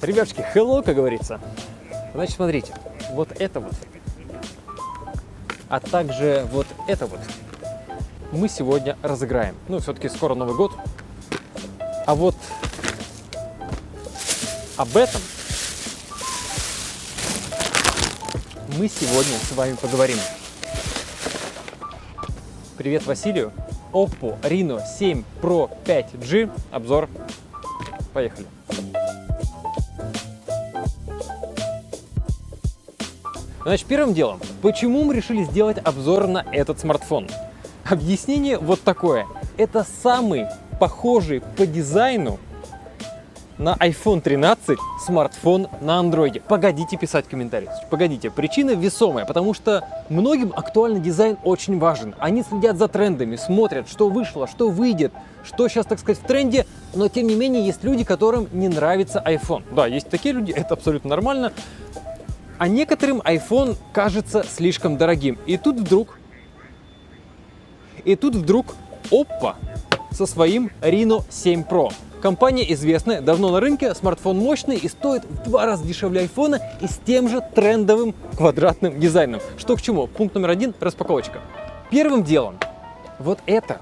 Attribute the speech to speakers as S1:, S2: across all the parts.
S1: Ребятушки, hello, как говорится. Значит, смотрите, вот это вот, а также вот это вот мы сегодня разыграем. Ну, все-таки скоро Новый год. А вот об этом мы сегодня с вами поговорим. Привет Василию. Oppo Reno 7 Pro 5G. Обзор. Поехали. Значит, первым делом, почему мы решили сделать обзор на этот смартфон? Объяснение вот такое. Это самый похожий по дизайну на iPhone 13 смартфон на андроиде. Погодите писать комментарии. Погодите, причина весомая, потому что многим актуальный дизайн очень важен. Они следят за трендами, смотрят, что вышло, что выйдет, что сейчас, так сказать, в тренде, но тем не менее есть люди, которым не нравится iPhone. Да, есть такие люди, это абсолютно нормально. А некоторым iPhone кажется слишком дорогим. И тут вдруг Oppo со своим Reno 7 Pro. Компания известная, давно на рынке, смартфон мощный и стоит в 2 раза дешевле iPhone и с тем же трендовым квадратным дизайном. Что к чему? Пункт номер 1 – распаковочка. Первым делом вот это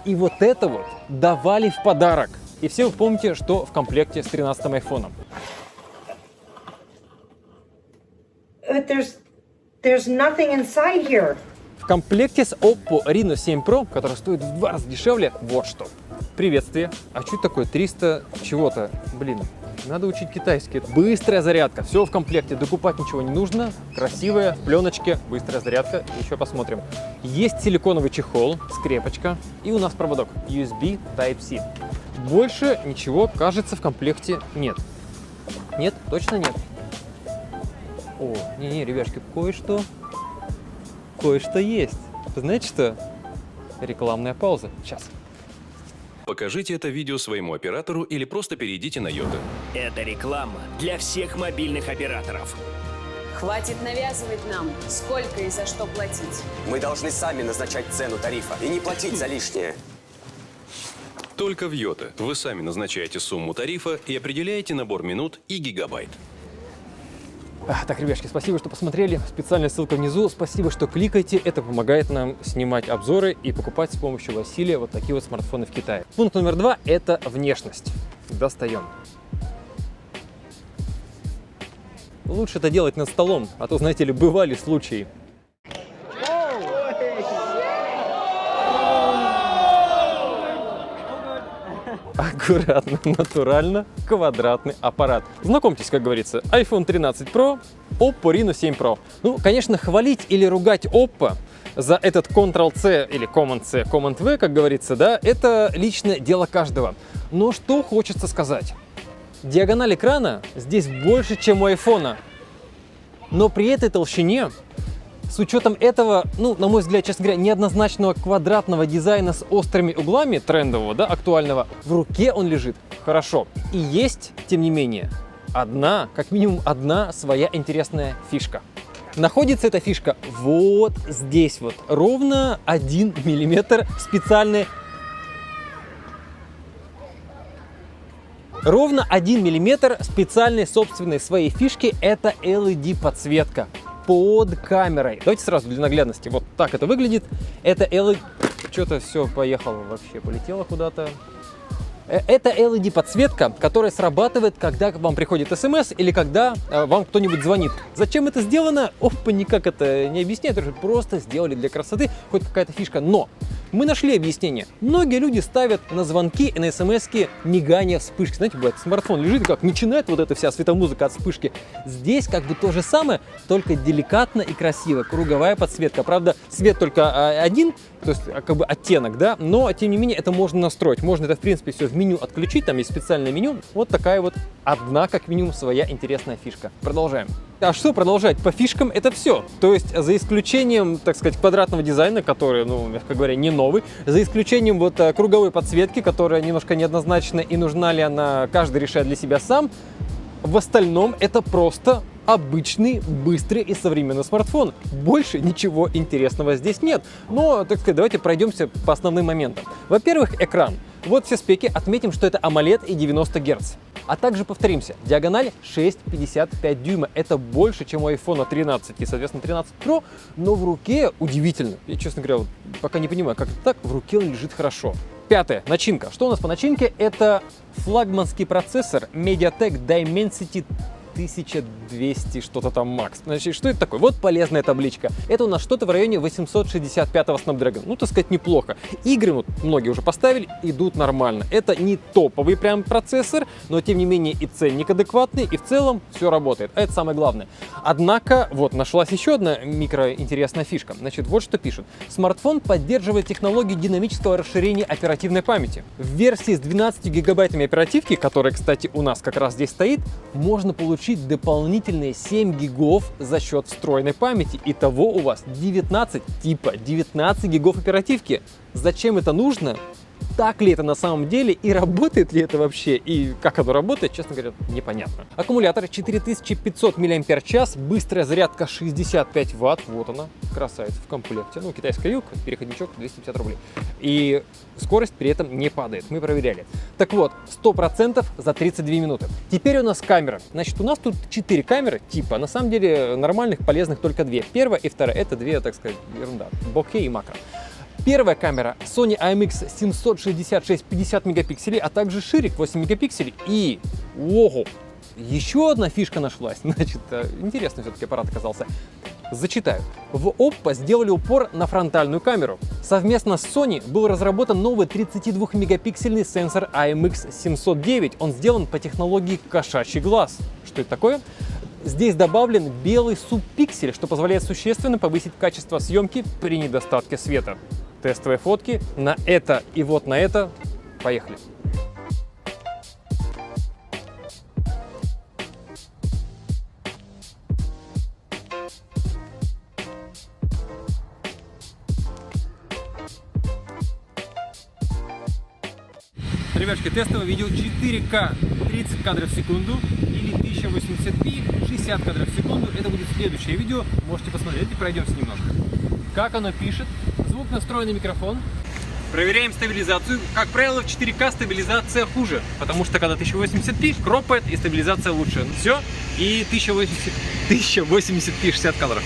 S1: и вот это вот давали в подарок. И все вы помните, что в комплекте с 13-м айфоном.
S2: There's nothing inside here.
S1: В комплекте с Oppo Reno 7 Pro, который стоит в 2 раза дешевле, вот что. Приветствие. А что это такое? 300 чего-то? Блин, надо учить китайский. Быстрая зарядка. Все в комплекте. Докупать ничего не нужно. Красивая, в пленочке. Быстрая зарядка. Еще посмотрим. Есть силиконовый чехол, скрепочка. И у нас проводок USB Type-C. Больше ничего, кажется, в комплекте нет. Нет? Точно нет? О, не-не, ребятушки, кое-что есть. Знаете что? Рекламная пауза. Сейчас.
S3: Покажите это видео своему оператору или просто перейдите на Йота.
S4: Это реклама для всех мобильных операторов.
S5: Хватит навязывать нам, сколько и за что платить.
S6: Мы должны сами назначать цену тарифа и не платить за лишнее.
S3: Только в Йота вы сами назначаете сумму тарифа и определяете набор минут и гигабайт.
S1: Так, ребятки, спасибо, что посмотрели. Специальная ссылка внизу. Спасибо, что кликаете. Это помогает нам снимать обзоры и покупать с помощью Василия вот такие вот смартфоны в Китае. Пункт номер 2 – это внешность. Достаем. Лучше это делать над столом, а то, знаете ли, бывали случаи. Аккуратно, натурально, квадратный аппарат. Знакомьтесь, как говорится, iPhone 13 Pro, Oppo Reno 7 Pro. Ну, конечно, хвалить или ругать Oppo за этот Ctrl-C или Command-C, Command-V, как говорится, да, это личное дело каждого. Но что хочется сказать? Диагональ экрана здесь больше, чем у iPhone. Но при этой толщине, с учетом этого, ну, на мой взгляд, честно говоря, неоднозначного квадратного дизайна с острыми углами, трендового, да, актуального, в руке он лежит хорошо. И есть, тем не менее, как минимум одна своя интересная фишка. Находится эта фишка вот здесь вот, ровно 1 миллиметр специальной... Ровно 1 миллиметр специальной собственной своей фишки – это LED-подсветка. Под камерой. Давайте сразу для наглядности. Вот так это выглядит. Это LED... Что-то все поехало вообще, полетело куда-то. Это LED-подсветка, которая срабатывает, когда вам приходит смс или когда вам кто-нибудь звонит. Зачем это сделано? Oppo никак это не объясняет, просто сделали для красоты, хоть какая-то фишка. Но мы нашли объяснение. Многие люди ставят на звонки и на смс-ки мигание вспышки. Знаете, бывает, смартфон лежит и как начинает вот эта вся светомузыка от вспышки. Здесь как бы то же самое, только деликатно и красиво. Круговая подсветка. Правда, свет только один, то есть как бы оттенок, да, но тем не менее это можно настроить. Можно это в принципе все в меню отключить, там есть специальное меню. Вот такая вот одна как минимум своя интересная фишка. Продолжаем. А что продолжать? По фишкам это все. То есть за исключением, так сказать, квадратного дизайна, который, ну, мягко говоря, не новый, за исключением вот круговой подсветки, которая немножко неоднозначна и нужна ли она, каждый решает для себя сам, в остальном это просто обычный, быстрый и современный смартфон. Больше ничего интересного здесь нет. Но, так сказать, давайте пройдемся по основным моментам. Во-первых, экран. Вот все спеки. Отметим, что это AMOLED и 90 Гц. А также повторимся, диагональ 6,55 дюйма. Это больше, чем у iPhone 13 и, соответственно, 13 Pro, но в руке удивительно. Я, честно говоря, вот пока не понимаю, как это так, в руке он лежит хорошо. Пятое, начинка. Что у нас по начинке? Это флагманский процессор MediaTek Dimensity 1200 что-то там Max. Значит, что это такое? Вот полезная табличка. Это у нас что-то в районе 865-го Snapdragon. Ну, так сказать, неплохо. Игры, вот многие уже поставили, идут нормально. Это не топовый прям процессор, но тем не менее и ценник адекватный, и в целом все работает. А это самое главное. Однако, вот, нашлась еще одна микроинтересная фишка. Значит, вот что пишут. Смартфон поддерживает технологию динамического расширения оперативной памяти. В версии с 12 гигабайтами оперативки, которая, кстати, у нас как раз здесь стоит, можно получить дополнительные 7 гигов за счет встроенной памяти. Итого у вас 19 гигов оперативки. Зачем это нужно? Так ли это на самом деле и работает ли это вообще? И как оно работает, честно говоря, непонятно. Аккумулятор 4500 мАч, быстрая зарядка 65 Вт. Вот она, красавица в комплекте. Ну, китайская юбка, переходничок 250 рублей. И скорость при этом не падает, мы проверяли. Так вот, 100% за 32 минуты. Теперь у нас камера. Значит, у нас тут 4 камеры типа. На самом деле нормальных, полезных только 2. Первая и вторая. Это 2, так сказать, ерунда. Bokeh и макро. Первая камера Sony IMX766 50 мегапикселей, а также ширик 8 мегапикселей. И, ого, еще одна фишка нашлась. Значит, интересный все-таки аппарат оказался. Зачитаю. В Oppo сделали упор на фронтальную камеру. Совместно с Sony был разработан новый 32-мегапиксельный сенсор IMX709. Он сделан по технологии кошачий глаз. Что это такое? Здесь добавлен белый субпиксель, что позволяет существенно повысить качество съемки при недостатке света. Тестовые фотки на это и вот на это. Поехали. Ребятки, тестовое видео 4К 30 кадров в секунду или 1080p 60 кадров в секунду. Это будет следующее видео. Можете посмотреть и пройдемся немножко. Как оно пишет. Звук настроенный микрофон. Проверяем стабилизацию. Как правило, в 4К стабилизация хуже, потому что когда 1080p кропает и стабилизация лучше. Все. И 1080p 60 кадров.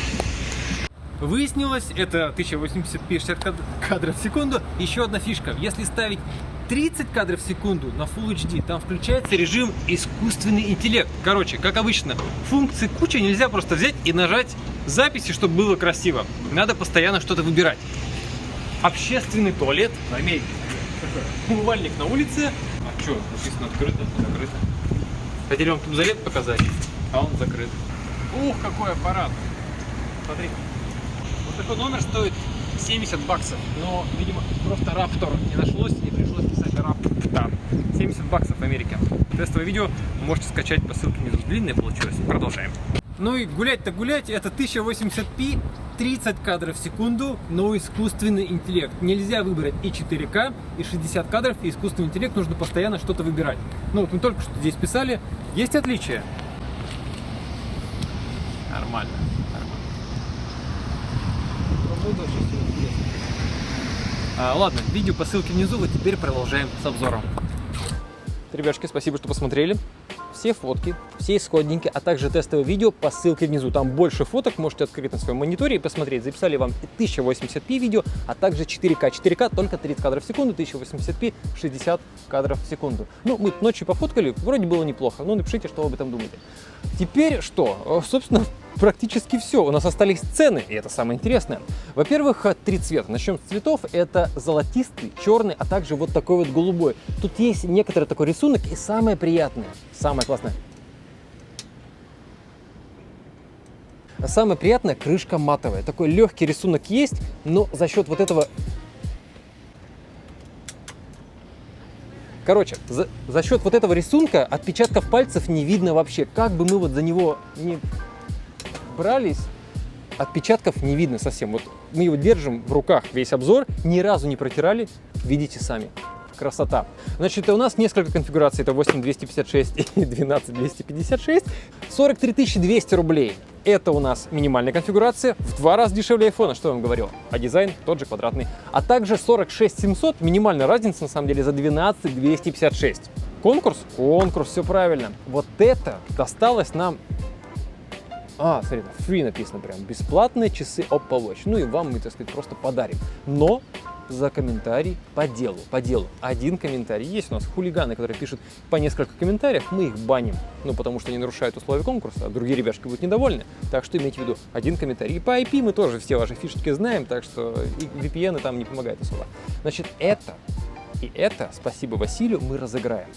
S1: Выяснилось, это 1080p 60 кадров в секунду. Еще одна фишка. Если ставить 30 кадров в секунду на Full HD, там включается режим искусственный интеллект. Короче, как обычно, функций куча, нельзя просто взять и нажать записи, чтобы было красиво. Надо постоянно что-то выбирать. Общественный туалет в Америке. Умывальник на улице. А что, написано открыто, закрыто. Хотели вам туалет показать, а он закрыт. Ух, какой аппарат. Смотри. Вот такой номер стоит 70 баксов, но, видимо, просто Раптор не нашлось, и пришлось писать Раптор. 70 баксов в Америке. Тестовое видео можете скачать по ссылке внизу. Длинное получилось. Продолжаем. Ну и гулять-то гулять, это 1080p, 30 кадров в секунду, но искусственный интеллект. Нельзя выбрать и 4К, и 60 кадров, и искусственный интеллект, нужно постоянно что-то выбирать. Ну вот мы только что здесь писали, есть отличия. Нормально. Ладно, видео по ссылке внизу, вот теперь продолжаем с обзором. Ребятушки, спасибо, что посмотрели. Все фотки, все исходники, а также тестовое видео по ссылке внизу. Там больше фоток, можете открыть на своем мониторе и посмотреть. Записали вам 1080p видео, а также 4К. 4К только 30 кадров в секунду, 1080p 60 кадров в секунду. Ну, мы ночью пофоткали, вроде было неплохо. Ну, напишите, что вы об этом думаете. Теперь что? Собственно, практически все. У нас остались цены, и это самое интересное. Во-первых, 3 цвета. Начнем с цветов. Это золотистый, черный, а также вот такой вот голубой. Тут есть некоторый такой рисунок, и самое приятное, самое классное. Самое приятное, крышка матовая. Такой легкий рисунок есть, но за счет вот этого... Короче, за счет вот этого рисунка отпечатков пальцев не видно вообще. Как бы мы вот за него не брались, отпечатков не видно совсем. Вот мы его держим в руках весь обзор, ни разу не протирали, видите сами. Красота. Значит, у нас несколько конфигураций. Это 8256 и 12256. 43 200 рублей. Это у нас минимальная конфигурация. В 2 раза дешевле iPhone, что я вам говорил. А дизайн тот же, квадратный. А также 46 700. Минимальная разница, на самом деле, за 12 256. Конкурс? Конкурс, все правильно. Вот это досталось нам... Смотри, free написано прям. Бесплатные часы Oppo Watch. Ну и вам мы, так сказать, просто подарим. Но за комментарий по делу. По делу. Один комментарий. Есть у нас хулиганы, которые пишут по несколько комментариев, мы их баним. Ну, потому что они нарушают условия конкурса, а другие ребяшки будут недовольны. Так что имейте в виду один комментарий. И по IP мы тоже все ваши фишечки знаем, так что и VPN там не помогает особо. Значит, это и это, спасибо Василию, мы разыграем.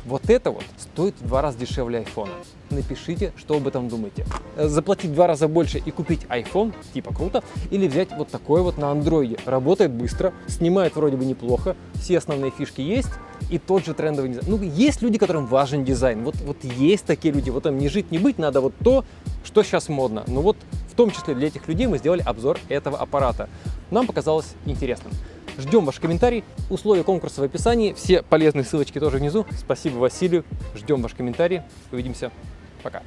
S1: Вот это вот стоит в 2 раза дешевле айфона. Напишите, что об этом думаете. Заплатить в 2 раза больше и купить iPhone, типа круто, или взять вот такой вот на андроиде. Работает быстро, снимает вроде бы неплохо, все основные фишки есть, и тот же трендовый дизайн. Ну, есть люди, которым важен дизайн. Вот есть такие люди, вот там не жить, не быть, надо вот то, что сейчас модно. Ну вот, в том числе для этих людей мы сделали обзор этого аппарата. Нам показалось интересным. Ждем ваш комментарий. Условия конкурса в описании. Все полезные ссылочки тоже внизу. Спасибо Василию. Ждем ваш комментарий. Увидимся. Пока.